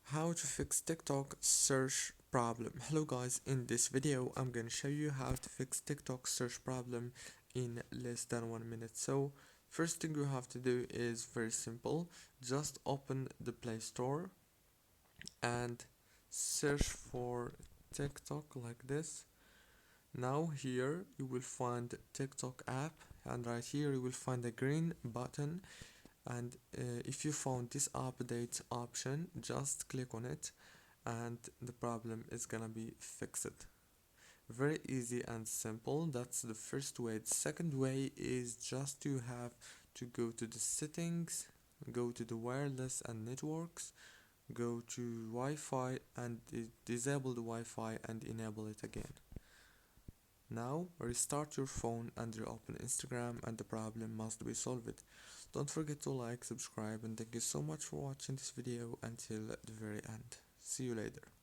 How to fix TikTok search problem. Hello guys, in this video I'm gonna show you how to fix TikTok search problem in less than 1 minute. So first thing you have to do is very simple. Just open the Play Store and search for TikTok like this. Now here you will find TikTok app, and right here you will find the green button, and if you found this update option, just click on it and the problem is gonna be fixed. Very easy and simple. That's the first way. The second way is just to have to go to the settings, go to the wireless and networks, go to Wi-Fi and disable the Wi-Fi and enable it again. Now restart your phone and reopen Instagram and the problem must be solved. Don't forget to like, subscribe, and thank you so much for watching this video until the very end. See you later.